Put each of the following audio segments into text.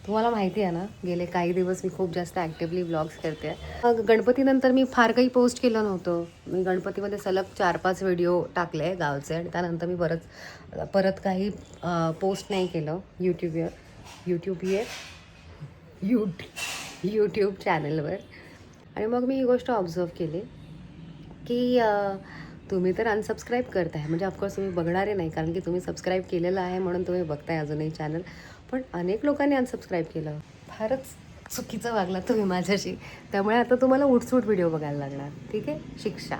तुम्हाला माहिती आहे ना, गेले काही दिवस मी खूप जास्त ॲक्टिव्हली व्लॉग्स करते आहे. गणपतीनंतर मी फार काही पोस्ट केलं नव्हतं. मी गणपतीमध्ये सलग 4-5 व्हिडिओ टाकले गावचे आणि त्यानंतर मी परत काही पोस्ट नाही केलं यूट्यूब चॅनलवर. आणि मग मी ही गोष्ट ऑब्झर्व केली की तुम्ही तर अनसबस्क्राईब करताय, म्हणजे ऑफकोर्स तुम्ही बघणारे नाही, कारण की तुम्ही सबस्क्राईब केलेलं आहे म्हणून तुम्ही बघताय अजूनही चॅनल. पण अनेक लोकांनी अनसबस्क्राईब केलं. फारच चुकीचं वागलात तुम्ही माझ्याशी. त्यामुळे आता तुम्हाला उठसूट व्हिडिओ बघायला लागणार. ठीक आहे, शिक्षा.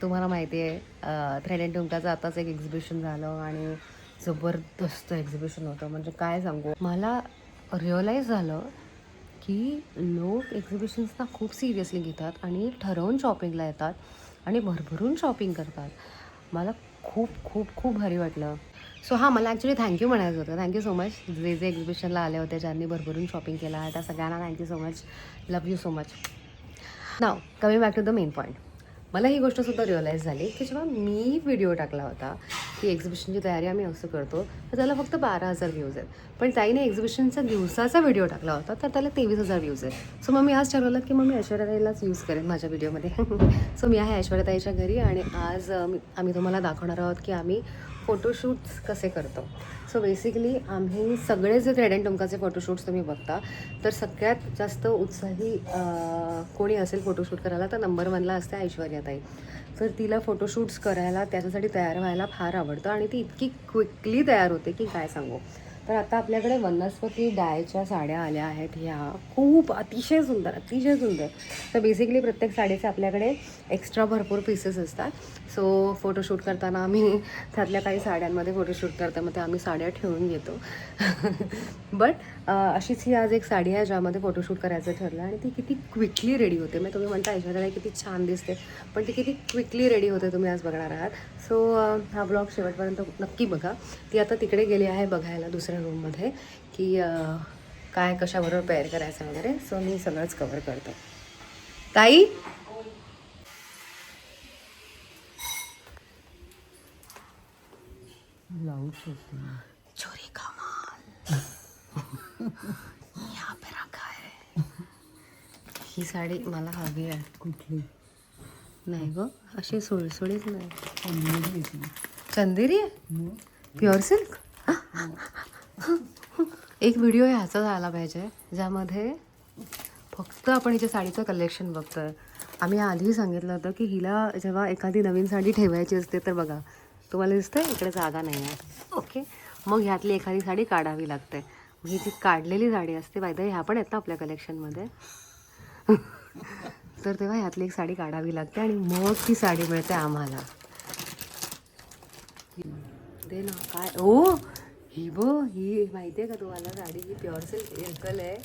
तुम्हाला माहिती आहे थ्रेड अँड टुमटाचं आताच एक एक्झिबिशन झालं आणि जबरदस्त एक्झिबिशन होतं. म्हणजे काय सांगू, मला रिअलाईज झालं की लोक एक्झिबिशन्सना खूप सिरियसली घेतात आणि ठरवून शॉपिंगला येतात आणि भरभरून शॉपिंग करतात. मला खूप खूप खूप भारी वाटलं. सो हां, मला ॲक्च्युली थँक्यू म्हणायचं होतं. थँक्यू सो मच जे एक्झिबिशनला आले होते, ज्यांनी भरभरून शॉपिंग केलं आहे, त्या सगळ्यांना thank you so much. Love you so much. Now coming back to the main point. मला ही गोष्टसुद्धा रिअलाईज झाली की जेव्हा मी व्हिडिओ टाकला होता की एक्झिबिशनची तयारी आम्ही असं करतो, तर त्याला फक्त 12,000 व्ह्यूज आहेत. पण ताईने एक्झिबिशनचा दिवसाचा व्हिडिओ टाकला होता, तर त्याला 23,000 व्ह्यूज आहेत. सो मग मी आज ठरवलं की मग मी ऐश्वर्याताईलाच यूज करेन माझ्या व्हिडिओमध्ये. सो मी आहे ऐश्वर्याताईच्या घरी आणि आज आम्ही तुम्हाला दाखवणार आहोत की आम्ही फोटोशूट्स कसे करतो. सो बेसिकली आम्ही सगळे जे थ्रेड अँड टुमकाचे फोटोशूट्स तुम्ही बघता, तर सगळ्यात जास्त उत्साही कोणी असेल फोटोशूट करायला तर नंबर 1ला असते ऐश्वर्याताई. तर तिला फोटोशूट्स करायला, त्याच्यासाठी तयार व्हायला फार आवडतं आणि ती इतकी क्विकली तयार होते की काय सांगू. तर आता आपल्याकडे वनस्पती डायच्या साड्या आल्या आहेत, ह्या खूप अतिशय सुंदर. तर बेसिकली प्रत्येक साडीचे आपल्याकडे एक्स्ट्रा भरपूर पीसेस असतात. सो फोटोशूट करताना आम्ही त्यातल्या काही साड्यांमध्ये फोटोशूट करता, मग ते आम्ही साड्या ठेवून घेतो. बट अशीच ही आज एक साडी आहे ज्यामध्ये फोटोशूट करायचं ठरलं आणि ती किती क्विकली रेडी होते. मग तुम्ही म्हणता ऐश्वर्या किती छान दिसते, पण ती किती क्विकली रेडी होते तुम्ही आज बघणार आहात. सो हा ब्लॉग शेवटपर्यंत नक्की बघा. ती आता तिकडे गेली आहे बघायला दुसऱ्या रूममध्ये की काय कशाबरोबर पेअर करायचं वगैरे. सो मी सगळंच कवर करतो. ताई, चोरी का माल यहाँ पे रखा है. ही साडी मला हवी आहे. कुठली? नाही ग, अशी सुळसुळीच नाही. चंदेरी. चंदेरी आहे, प्युअर सिल्क. एक व्हिडिओ ह्याचा झाला पाहिजे ज्यामध्ये फक्त आपण हिच्या साडीचं कलेक्शन बघतोय. आम्ही आधीही सांगितलं होतं की हिला जेव्हा एखादी नवीन साडी ठेवायची असते तर बघा, तुम्हाला दिसतंय इकडे जागा नाही आहे. ओके, मग ह्यातली एखादी साडी काढावी लागते. ही जी काढलेली साडी असते, बाय द वे ह्या पण आहेत ना आपल्या कलेक्शनमध्ये. तर तेव्हा ह्यातली एक साडी काढावी लागते आणि मग ती साडी मिळते आम्हाला. दे ना काय. ओ, ही माहिती आहे का तुम्हाला साडी? ही प्युअर सिल्क इरकल आहे,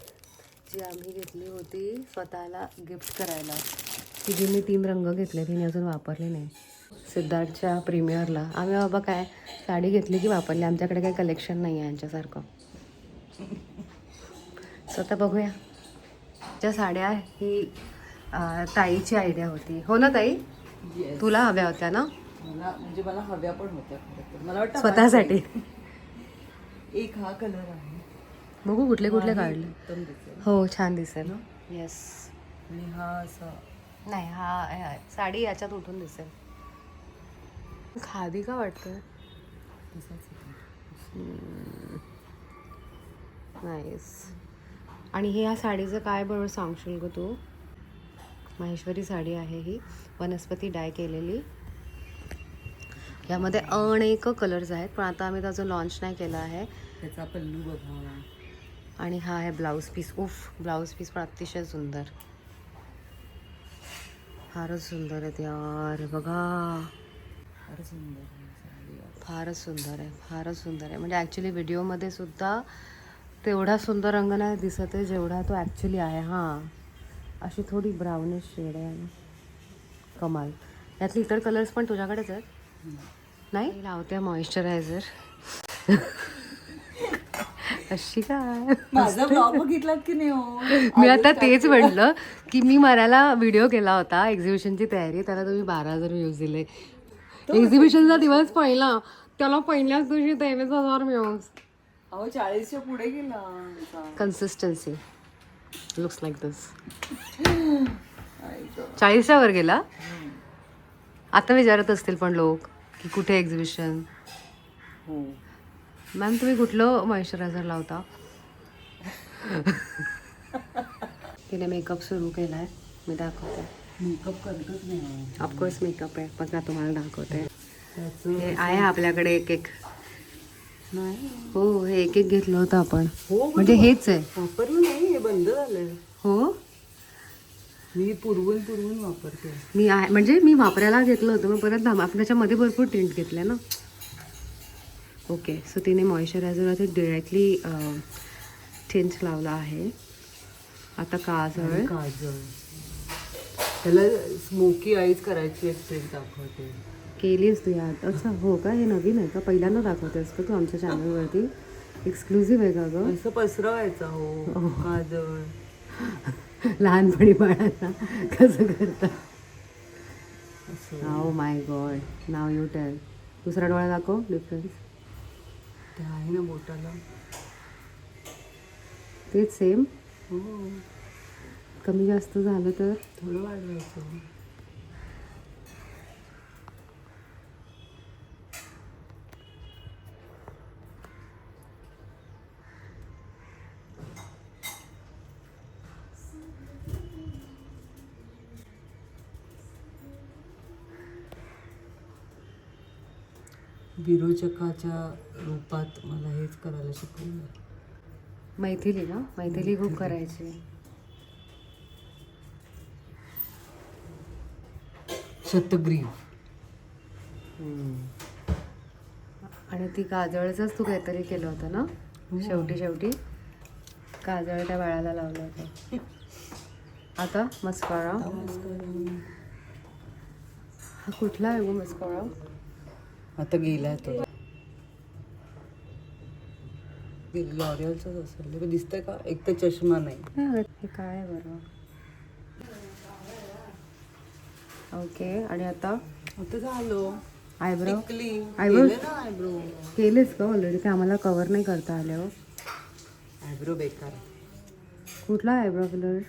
जी आम्ही घेतली होती स्वतःला गिफ्ट करायला. ती जी मी 3 रंग घेतले, तिने अजून वापरली नाही. सिद्धार्थच्या प्रीमियरला आम्ही बाबा काय साडी घेतली की वापरली. आमच्याकडे काही कलेक्शन नाही आहे यांच्यासारखं. स्वतः बघूया. ज्या साड्या ही ताईची आयडिया होती, हो ना ताई? तुला हव्या होत्या ना? मला हव्या पण होत्या खरं तर. मला वाटतं स्वतःसाठी. एक हा कलर आहे. बघू कुठले कुठले काढले. उत्तम दिसेल. हो, छान दिसेल. येस. आणि हा असा नाही, हा साडी याच्यात उठून दिसेल. खादी का वाटतं? नाईस. आणि हे या साडीचं काय बरोबर सांगशील ग तू? माहेश्वरी साडी आहे ही, वनस्पती डाय केलेली. यामध्ये अनेक कलर्स आहेत, पण आता आम्ही त्याचं लॉन्च नाही केलं आहे. त्याचा पल्लू बघा. आणि हा आहे ब्लाऊज पीस. ब्लाऊज पीस पण अतिशय सुंदर, फारच सुंदर आहेत यार. बघा, फारच सुंदर आहे. फारच सुंदर आहे. म्हणजे ॲक्च्युली व्हिडिओमध्ये सुद्धा तेवढा सुंदर रंग नाही दिसत आहे जेवढा तो ॲक्च्युली आहे. हां, अशी थोडी ब्राउनिश शेड आहे. कमाल. यातले इतर कलर्स पण तुझ्याकडेच आहेत? नाही, लावते मॉइश्चरायझर. अशी काय माझा ब्लॉग बघितलात की नाही हो? मी आता तेच म्हटलं की मी मराला व्हिडिओ केला होता एक्झिबिशनची तयारी, त्याला तुम्ही 12,000 व्ह्यूज दिले. एक्झिबिशनचा दिवस पहिला, त्याला पहिल्याच दिवशी 23,000 व्ह्यूज. अहो 40च्या पुढे गेला आमचा. कन्सिस्टन्सी लुक्स लाईक दिस. आई गं. 40च्या वर गेला. आता विचारत असतील पण लोक की कुठे एक्झिबिशन. हो. मॅम तुम्ही कुठलं मॉइश्चरायझर लावता? तिने मेकअप सुरू केला आहे. मी दाखवते. मेकअप करतच नाही. ऑफकोर्स मेकअप आहे. बघा तुम्हाला दाखवते. त्याचं हे आहे आपल्याकडे एक एक. नाही. हो हे एक एक घेतलं होतं आपण. हो म्हणजे हेच आहे. वापरलं नाही, हे बंद झालंय. हो मी पुरवून वापरते. मी आहे म्हणजे मी वापरायला घेतलं होतं मग परत आपण त्याच्यामध्ये भरपूर टिंट घेतले ना. ओके सो तिने मॉइश्चरायझरवरती डिरेक्टली टिंट लावला आहे. आता काजळ काजळ. त्याला स्मोकी आईज करायची एक ट्रिक दाखवते. केलीस तू यात. अच्छा हो का? हे नवीन आहे का? पहिल्यांदा दाखवतेस का तू आमच्या चॅनलवरती? एक्सक्लुझिव्ह आहे का गं? असं पसरवायचं. हो काजळ. लहानपणी बाळांना कसं करतात? असं oh my God. Now you tell. दुसरा डोळा दाखव डिफरन्स. ते आहे ना बोटाला. तेच सेम. हो कमी जास्त झालं तर थोडं वाढवायचं. विरोचकाच्या रूपात मला हेच करायला शिकवलं. मैथिली ना. मैथिली खूप करायची. शतग्रीव. आणि ती काजळचंच तू काहीतरी केलं होतं ना. शेवटी काजळ त्या बाळाला लावलं होतं. आता मस्कारा. हा कुठला आहे गो मस्कारा? आता गेलाय तो. लॉरियलचाच असेल. दिसतंय का? एक तर चष्मा नाही. हे काय आहे बरं. ओके आणि आता आता झालो. आयब्रो. आयब्रो आयब्रो केलेच का ऑलरेडी? ते आम्हाला कवर नाही करता आले हो. आयब्रो बेकार. कुठला आयब्रो कलर?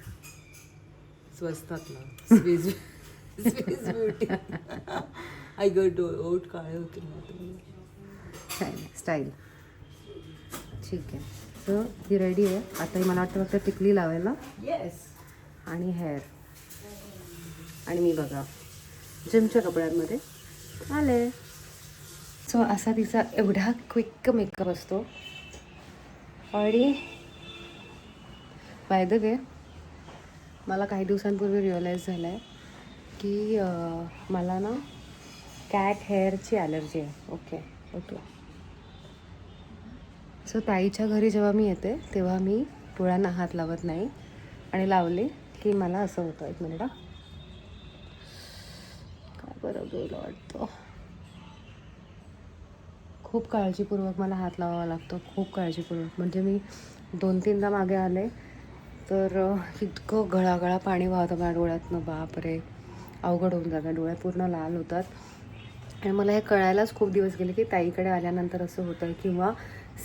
स्वस्तातला. Swiss beauty. आय गट ओट काळे होते ना. स्टाईल ठीक आहे. सो ही रेडी आहे. आता ही मला वाटतं फक्त टिकली लावायला. येस. आणि हेअर. आणि मी बघा जिमच्या कपड्यांमध्ये आले. सो असा तिचा एवढा क्विक मेकअप असतो. आणि बाय द वे मला काही दिवसांपूर्वी रिअलाईज झालं आहे की मला ना कॅट हेअरची ॲलर्जी आहे. ओके सो ताईच्या घरी जेव्हा मी येते तेव्हा मी डोळ्यांना हात लावत नाही. आणि लावले की मला असं होतं. एक मिनिट. काय बरं गेलं वाटतं. खूप काळजीपूर्वक मला हात लावावा लागतो. खूप काळजीपूर्वक. म्हणजे मी 2-3दा मागे आले तर इतकं गळागळा पाणी वाहतं माझ्या डोळ्यातनं. बापरे अवघड होऊन जातं. डोळे पूर्ण लाल होतात. आणि मला हे कळायलाच खूप दिवस गेले की ताईकडे आल्यानंतर असं होतं. किंवा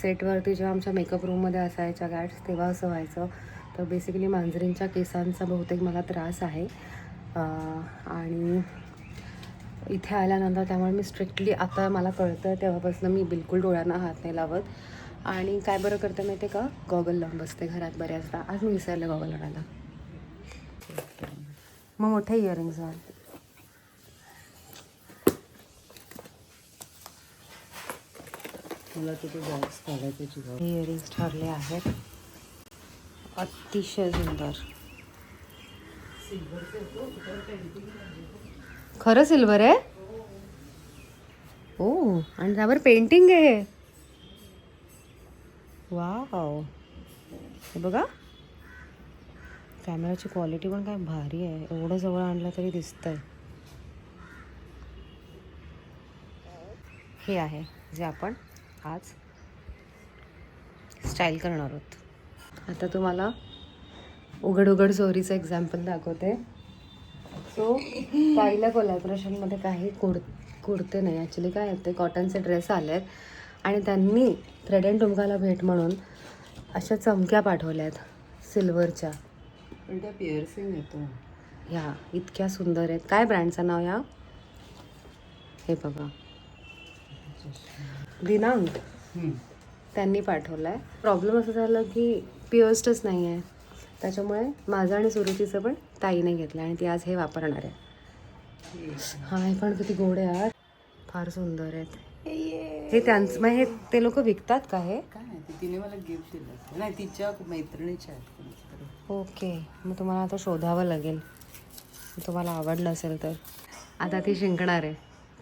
सेटवरती जेव्हा आमच्या मेकअप रूममध्ये असायच्या गॅट्स तेव्हा असं व्हायचं. तर बेसिकली मांजरींच्या केसांचा बहुतेक मला त्रास आहे. आणि इथे आल्यानंतर त्यामुळे मी स्ट्रिक्टली आता मला कळतं तेव्हापासून मी बिलकुल डोळ्यांना हात नाही लावत. आणि काय बरं करते माहिती आहे का? गॉगल लावून बसते घरात बऱ्याचदा. आज मी विसरले गॉगल आणायला. मग मोठे इयरिंग्स घाल. मला तिथे बॉक्स काढायची. इयरिंग्स ठरले आहेत. अतिशय सुंदर. खरं सिल्वर आहे. ओ आणि त्यावर पेंटिंग आहे. वाव हे बघा. कॅमेराची क्वालिटी पण काय भारी आहे. एवढं जवळ आणलं तरी दिसतंय. हे आहे जे आपण आज स्टाईल करणार आहोत. आता तुम्हाला उघड चोरीचं एक्झाम्पल दाखवते. सो ताईला कोलॅबरेशनमध्ये काही कुर्ते नाही. ॲक्च्युली काय आहे ते कॉटनचे ड्रेस आले आहेत. आणि त्यांनी थ्रेड अँड टुमकाला भेट म्हणून अशा चमक्या पाठवल्या आहेत सिल्वरच्या. पण त्या पिअर्सिंग येतो. ह्या इतक्या सुंदर आहेत. काय ब्रँडचं नाव या? हे बघा, दिनांक त्यांनी पाठवला आहे. प्रॉब्लेम असं झालं की पिअर्स्डच नाही आहे, त्याच्यामुळे माझं आणि सुरुचीचं पण ताईने घेतलं आणि ती आज हे वापरणार आहे. हा हे पण किती गोड आहे यार, फार सुंदर आहेत. हे त्यांचं मग हे ते लोक विकतात का हे? काय माहिती, तिने मला गिफ्ट दिलं. नाही, तिच्या मैत्रिणीच्या आहेत कोणाच्या तरी. ओके, मग तुम्हाला आता शोधावं लागेल, तुम्हाला आवडलं असेल तर. आता ती शिंकणार आहे.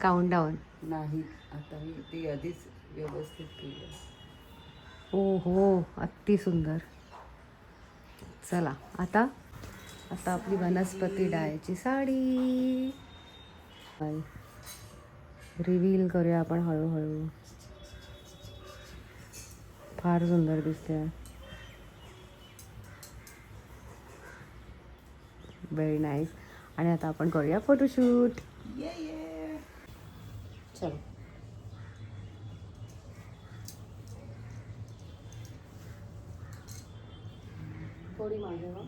काउंटडाऊन. नाही, आता मी ती आधीच व्यवस्थित केली. ओ हो, अति सुंदर. चला आता आता आपली वनस्पती डायची साडी रिव्हील करूया आपण हळूहळू. फार सुंदर दिसते. Very nice. आणि आता आपण करूया फोटोशूट. चलो. थोडी मागे वा.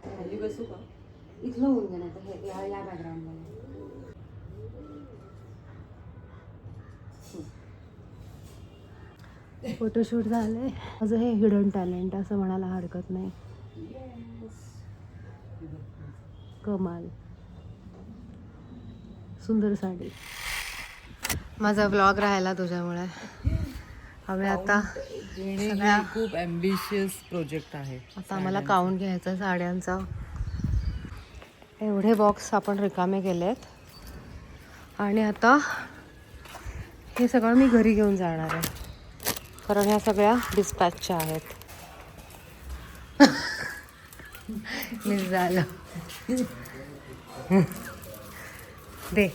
खाली बसू का? इथलं होऊन गेलं तर हे या बॅकग्राऊंडमध्ये. फोटोशूट झालंय. माझं हे हिडन टॅलेंट असं म्हणायला हरकत नाही. कमाल. सुंदर साडी. माझा व्लॉग राहिला तुझ्यामुळे. आम्ही आता सगळ्या खूप ॲम्बिशियस प्रोजेक्ट आहे. आता आम्हाला काउंट घ्यायचा साड्यांचा. एवढे बॉक्स आपण रिकामे केलेत आणि आता हे सगळं मी घरी घेऊन जाणार आहे, कारण ह्या सगळ्या डिस्पॅचच्या आहेत. मिस झालं. दे.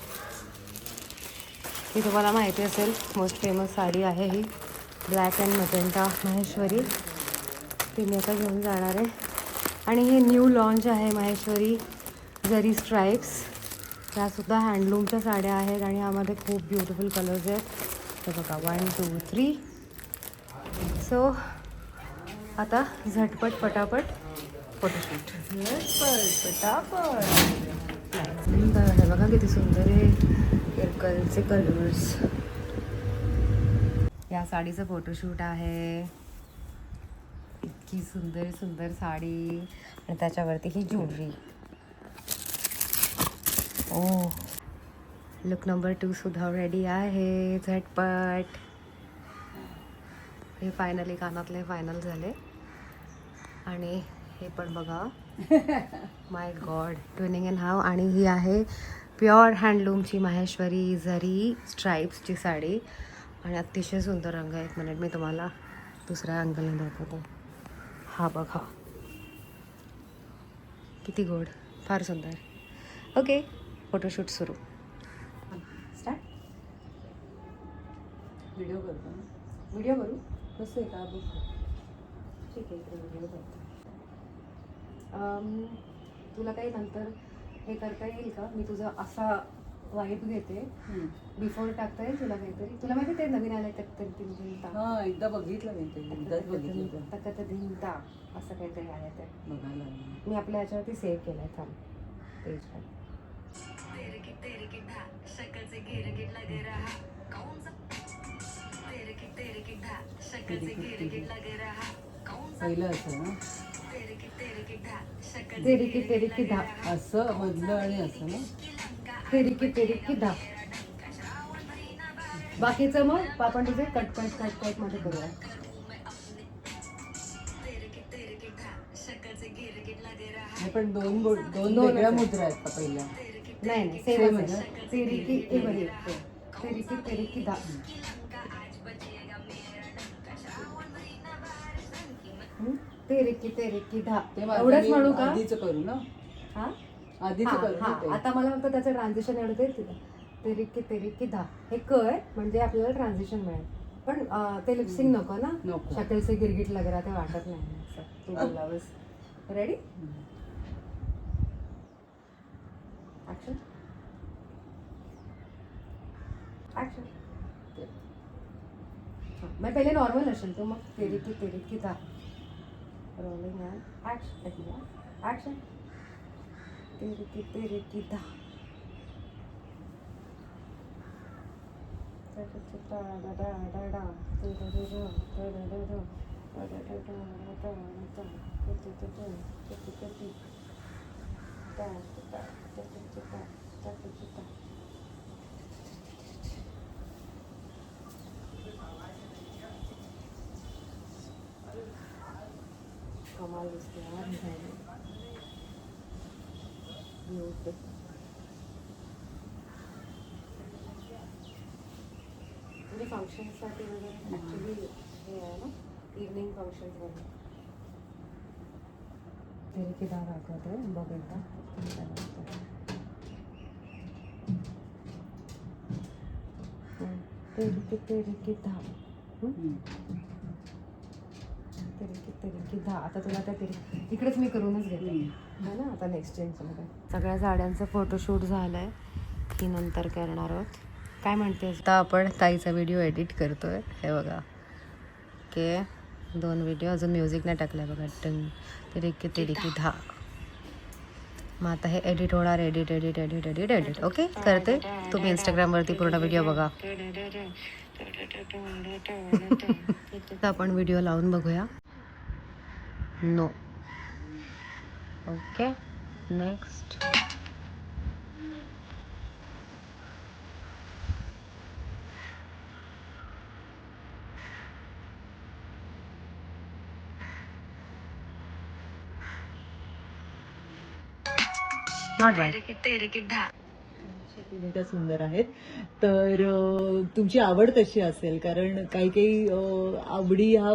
ही तुम्हाला माहिती असेल, मोस्ट फेमस साडी आहे ही, ब्लॅक अँड मजेंटा माहेश्वरी. ती मी आता घेऊन जाणार आहे. आणि हे न्यू लॉन्च आहे माहेश्वरी जरी स्ट्राईप्स. त्यासुद्धा हँडलूमच्या साड्या आहेत आणि यामध्ये खूप ब्युटिफुल कलर्स आहेत. हे बघा, 1 2 3. सो आता झटपट पटापट फोटोशूट. पटापट. सुंदर. हे बघा किती सुंदर आहे सर्कलचे कलर्स. या साडीचं फोटोशूट आहे. इतकी सुंदर सुंदर साडी आणि त्याच्यावरती ही ज्वेलरी. ओ, लुक नंबर 2 सुद्धा रेडी आहे. झटपट. हे फायनली कानातले फायनल झाले. आणि हे पण बघा, माय गॉड, ट्विनिंग इन हाव. आणि ही आहे प्युअर हँडलूमची माहेश्वरी जरी स्ट्राईप्सची साडी आणि अतिशय सुंदर रंग आहे. 1 मिनिट मी तुम्हाला दुसऱ्या अंगलने दाखवतो. हा बघा किती गोड, फार सुंदर. ओके, फोटोशूट सुरू. स्टार्ट. व्हिडिओ करतो. व्हिडिओ करू? कसं आहे का बघ. ठीक आहे, व्हिडिओ करतो. तुला काही नंतर हे करता येईल का? मी तुझा असा वाईट घेते, बिफोर टाकता येईल तुला काहीतरी? तुला माहिती ते नवीन आलंय हां, एकदा बघितलं मी ते. एकदाच बघितलं. तकतदिनता असं काहीतरी आहे ते. बघायला मी आपल्या याच्यावरती सेव्ह केलंय. थांब, पेजवर. पहिलं असं ना, तेरी की धा. असं मधलं आणि असं ना. तेरी की धा. बाकीचं मग आपण तुझे कट मध्ये करूया. पण दोन वेगळ्या मुद्रा आहेत का पहिल्या? नाही, सेम आहे. तेरी की धा. तेरी की धा. एवढंच म्हणू का? आधीच करू ना. हा, आधीच करू ना ते. आता मला फक्त त्याचं ट्रान्झिशन एवढं तेरी की धा. हे कर म्हणजे आपल्याला ट्रान्झिशन मिळेल. पण ते लिपसिंग नको ना. नको. शक्ल से गिरगिट लग रहा ते वाटत नाही असं तू बोलावंस. रेडी ॲक्शन ॲक्शन मैं पहले नॉर्मल असेल तो मग तेरी की दा रोलिंग ॲक्शन तेरी की दा कमाल दिसते यार म्हणजे फंक्शनसाठी वगैरे ॲक्च्युली हे आहे ना इव्हनिंग फंक्शन्स वगैरे तेरी की दाग दाखवते बघ एकदा तेरी की दाग तेरी की धा आता तुला त्या तेरी इकडेच मी करूनच घेते है ना आता नेक्स्ट टेन्समध्ये सगळ्या साड्यांचं फोटोशूट झालं आहे की नंतर करणार आहोत काय म्हणते आता आपण ताईचा व्हिडिओ एडिट करतोय हे बघा ओके 2 व्हिडिओ अजून म्युझिक नाही टाकलं बघा टंग तेरी की धा मग आता हे एडिट होणार एडिट ओके करते तुम्ही इंस्टाग्रामवरती पूर्ण व्हिडिओ बघा तर आपण व्हिडिओ लावून बघूया no okay next not bad त्या सुंदर आहेत तर तुमची आवड तशी असेल कारण काही काही आवडी ह्या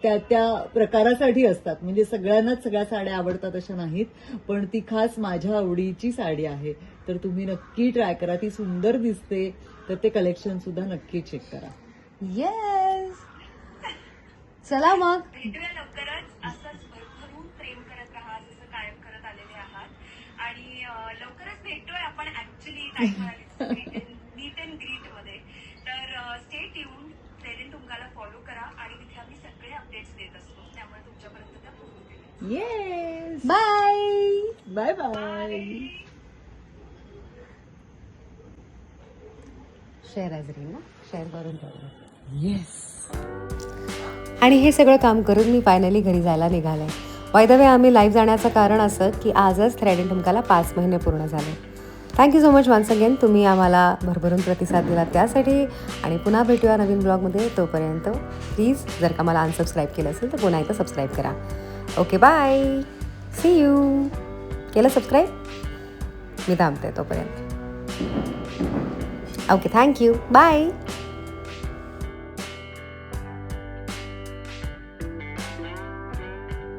त्या त्या प्रकारासाठी असतात म्हणजे सगळ्यांनाच सगळ्या साड्या आवडतात अशा नाहीत पण ती खास माझ्या आवडीची साडी आहे तर तुम्ही नक्की ट्राय करा ती सुंदर दिसते तर ते कलेक्शन सुद्धा नक्की चेक करा येस चला मग भेटूया लवकरच असंच भरभरून प्रेम करत राहा जसं कायम करत आलेले आहात आणि लवकरच भेटतोय आपण ऍक्च्युली मीट अँड ग्रीट मध्ये तर स्टे ट्यून फ्रेंड तुमकाला फॉलो करा आणि तिथे आम्ही सगळे अपडेट्स देत असतो त्यामुळे तुमच्यापर्यंत त्या पोहोचतील yes bye bye bye share as reel ना शेअर करून ठेवलं येस आणि हे सगळं काम करून मी फायनली घरी जायला निघाले बाय द वे आम्ही लाईव्ह जाण्याचं कारण असं की आजच थ्रेड ठुमकाला 5 महिने पूर्ण झाले thank you so much once again तुम्ही आम्हाला भरभरून प्रतिसाद दिला त्यासाठी आणि पुन्हा भेटूया नवीन ब्लॉगमध्ये तोपर्यंत प्लीज जर का मला अनसबस्क्राईब केलं असेल तर पुन्हा एकदा सबस्क्राईब करा ओके बाय सी यू केलं सबस्क्राईब मी थांबते तोपर्यंत ओके थँक्यू बाय